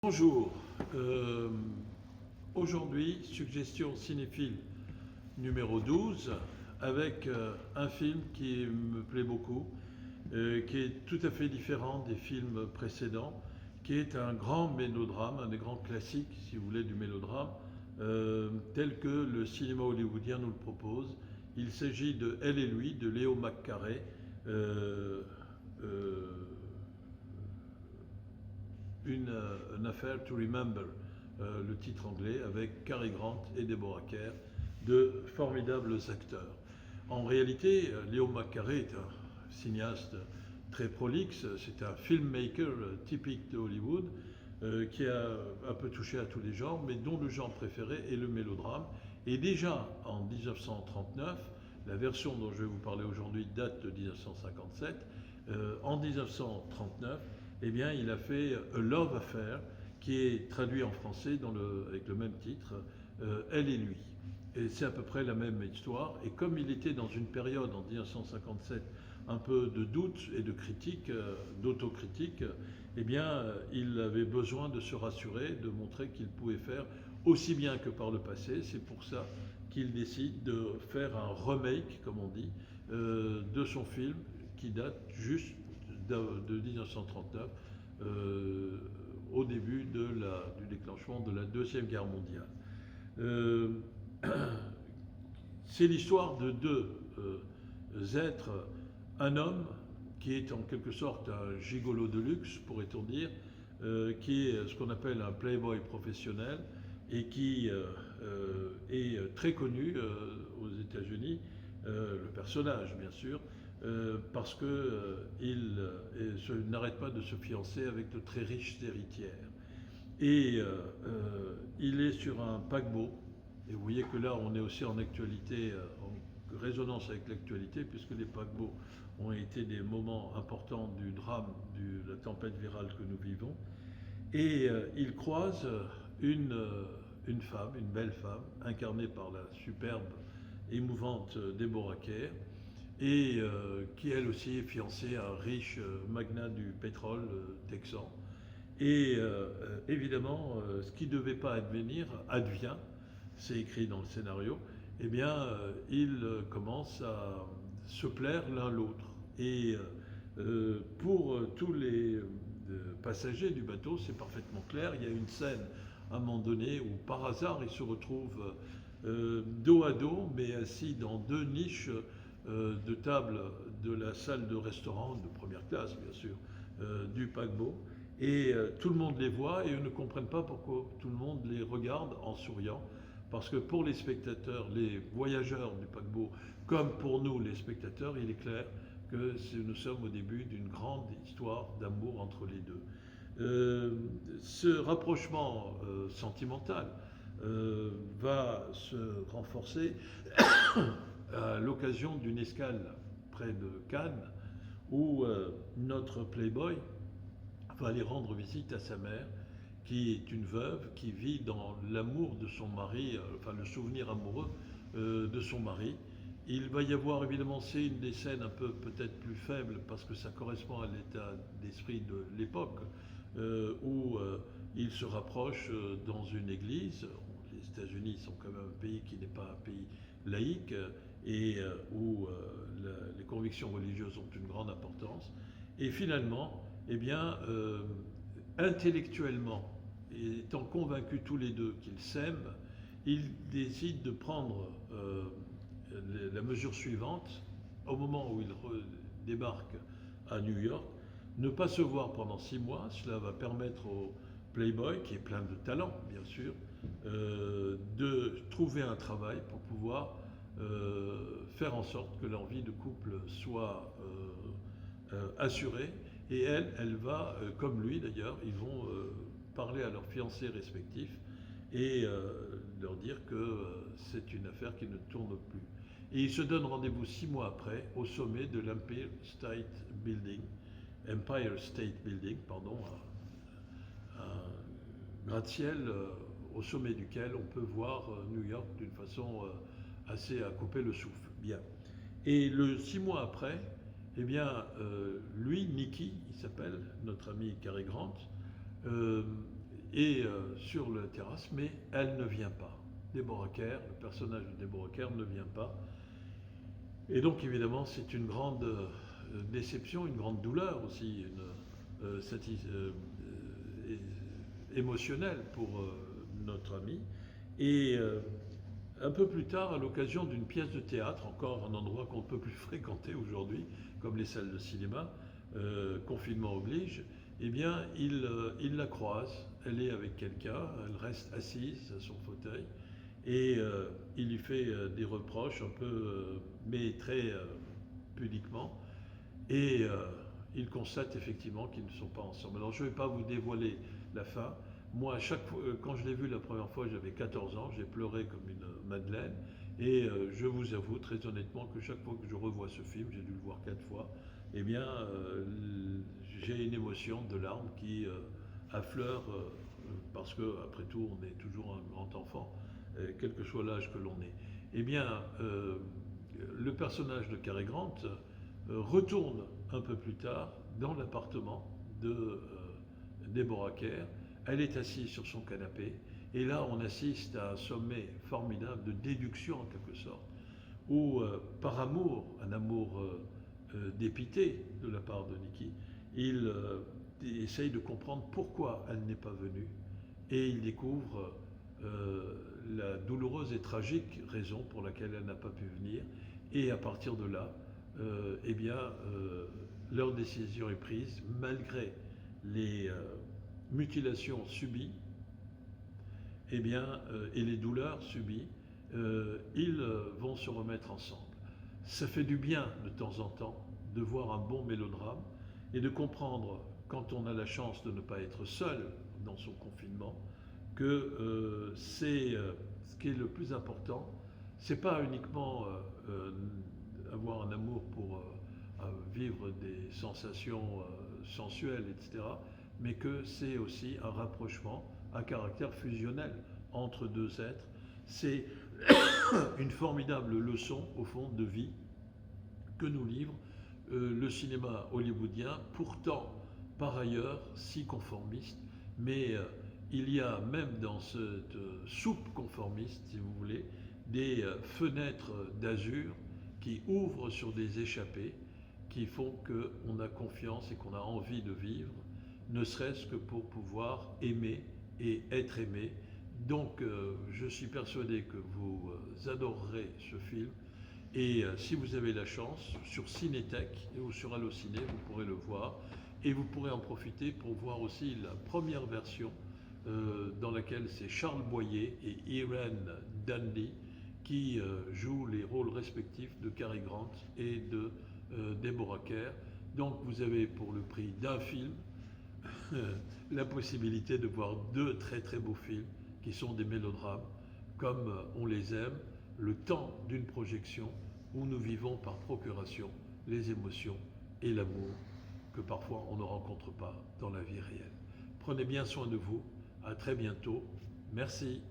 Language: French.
Bonjour, Euh, aujourd'hui suggestion cinéphile numéro 12 avec un film qui me plaît beaucoup, qui est tout à fait différent des films précédents, qui est un grand mélodrame, un des grands classiques si vous voulez du mélodrame, tel que le cinéma hollywoodien nous le propose. Il s'agit de Elle et lui de Leo McCarey. euh, euh, une affaire to remember, le titre anglais, avec Cary Grant et Deborah Kerr, de formidables acteurs. En réalité, Leo McCarey est un cinéaste très prolixe, c'est un filmmaker typique de Hollywood, qui a un peu touché à tous les genres, mais dont le genre préféré est le mélodrame. Et déjà en 1939, la version dont je vais vous parler aujourd'hui date de 1957, en 1939, eh bien, il a fait A Love Affair, qui est traduit en français avec le même titre, Elle et lui. Et c'est à peu près la même histoire. Et comme il était dans une période en 1957 un peu de doute et de critique, d'autocritique, eh bien, il avait besoin de se rassurer, de montrer qu'il pouvait faire aussi bien que par le passé. C'est pour ça qu'il décide de faire un remake, comme on dit, de son film qui date juste de 1939, au début du déclenchement de la Deuxième Guerre mondiale. Euh, c'est l'histoire de deux êtres, un homme qui est en quelque sorte un gigolo de luxe, pourrait-on dire, qui est ce qu'on appelle un playboy professionnel et qui est très connu aux États-Unis, le personnage bien sûr, parce qu'il n'arrête pas de se fiancer avec de très riches héritières. Et il est sur un paquebot. Et vous voyez que là, on est aussi en actualité, en résonance avec l'actualité, puisque les paquebots ont été des moments importants du drame de la tempête virale que nous vivons. Et il croise une femme, une belle femme, incarnée par la superbe, émouvante Deborah Kerr, et qui elle aussi est fiancée à un riche magnat du pétrole texan. Et évidemment, ce qui ne devait pas advenir advient, c'est écrit dans le scénario. Eh bien, ils commencent à se plaire l'un l'autre. Et pour tous les passagers du bateau, c'est parfaitement clair. Il y a une scène à un moment donné où par hasard ils se retrouvent dos à dos, mais assis dans deux niches de table de la salle de restaurant de première classe, bien sûr, du paquebot. Et tout le monde les voit et eux ne comprennent pas pourquoi tout le monde les regarde en souriant. Parce que pour les spectateurs, les voyageurs du paquebot, comme pour nous les spectateurs, il est clair que nous sommes au début d'une grande histoire d'amour entre les deux. Ce rapprochement sentimental va se renforcer à l'occasion d'une escale près de Cannes où notre playboy va aller rendre visite à sa mère, qui est une veuve, qui vit dans l'amour de son mari, enfin le souvenir amoureux de son mari. Il va y avoir évidemment, c'est une des scènes un peu peut-être plus faibles, parce que ça correspond à l'état d'esprit de l'époque, où il se rapproche dans une église. Les États-Unis sont quand même un pays qui n'est pas un pays laïque, et où les convictions religieuses ont une grande importance. Et finalement, eh bien, intellectuellement, étant convaincus tous les deux qu'ils s'aiment, ils décident de prendre la mesure suivante. Au moment où ils débarquent à New York, ne pas se voir pendant 6 mois. Cela va permettre au Playboy, qui est plein de talent bien sûr, de trouver un travail pour pouvoir faire en sorte que leur vie de couple soit assurée. Et elle va, comme lui d'ailleurs, ils vont parler à leurs fiancés respectifs et leur dire que c'est une affaire qui ne tourne plus. Et ils se donnent rendez-vous 6 mois après au sommet de Empire State Building, pardon, un gratte-ciel au sommet duquel on peut voir New York d'une façon assez à couper le souffle. Bien. Et 6 mois après, eh bien, lui, Nicky, il s'appelle, notre ami Cary Grant, est sur la terrasse, mais elle ne vient pas. Deborah Kerr, le personnage de Deborah Kerr ne vient pas. Et donc évidemment c'est une grande déception, une grande douleur aussi, émotionnelle pour notre ami. Et un peu plus tard, à l'occasion d'une pièce de théâtre, encore un endroit qu'on ne peut plus fréquenter aujourd'hui, comme les salles de cinéma, confinement oblige, eh bien il la croise, elle est avec quelqu'un, elle reste assise à son fauteuil, et il lui fait des reproches un peu, mais très pudiquement, et il constate effectivement qu'ils ne sont pas ensemble. Alors je ne vais pas vous dévoiler la fin. Moi, chaque fois, quand je l'ai vu la première fois, j'avais 14 ans, j'ai pleuré comme une madeleine, et je vous avoue très honnêtement que chaque fois que je revois ce film, j'ai dû le voir 4 fois, eh bien j'ai une émotion de larmes qui affleure, parce que après tout on est toujours un grand enfant, quel que soit l'âge que l'on est. Eh bien, le personnage de Cary Grant retourne un peu plus tard dans l'appartement de Deborah Kerr. Elle est assise sur son canapé, et là on assiste à un sommet formidable de déduction en quelque sorte, où par amour, un amour dépité de la part de Nicky, il essaye de comprendre pourquoi elle n'est pas venue, et il découvre la douloureuse et tragique raison pour laquelle elle n'a pas pu venir, et à partir de là, eh bien, leur décision est prise malgré les mutilations subies, eh bien, et les douleurs subies, ils vont se remettre ensemble. Ça fait du bien de temps en temps de voir un bon mélodrame et de comprendre, quand on a la chance de ne pas être seul dans son confinement, que c'est ce qui est le plus important. C'est pas uniquement avoir un amour pour vivre des sensations sensuelles, etc., mais que c'est aussi un rapprochement à caractère fusionnel entre deux êtres. C'est une formidable leçon, au fond, de vie que nous livre le cinéma hollywoodien, pourtant, par ailleurs, si conformiste, mais il y a même dans cette soupe conformiste, si vous voulez, des fenêtres d'azur qui ouvrent sur des échappées, qui font qu'on a confiance et qu'on a envie de vivre, ne serait-ce que pour pouvoir aimer et être aimé. Donc je suis persuadé que vous adorerez ce film, et si vous avez la chance, sur Cinétech ou sur Allociné, vous pourrez le voir, et vous pourrez en profiter pour voir aussi la première version dans laquelle c'est Charles Boyer et Irene Dunley qui jouent les rôles respectifs de Cary Grant et de Deborah Kerr. Donc vous avez, pour le prix d'un film, la possibilité de voir deux très très beaux films qui sont des mélodrames comme on les aime, le temps d'une projection où nous vivons par procuration les émotions et l'amour que parfois on ne rencontre pas dans la vie réelle. Prenez bien soin de vous, à très bientôt, merci.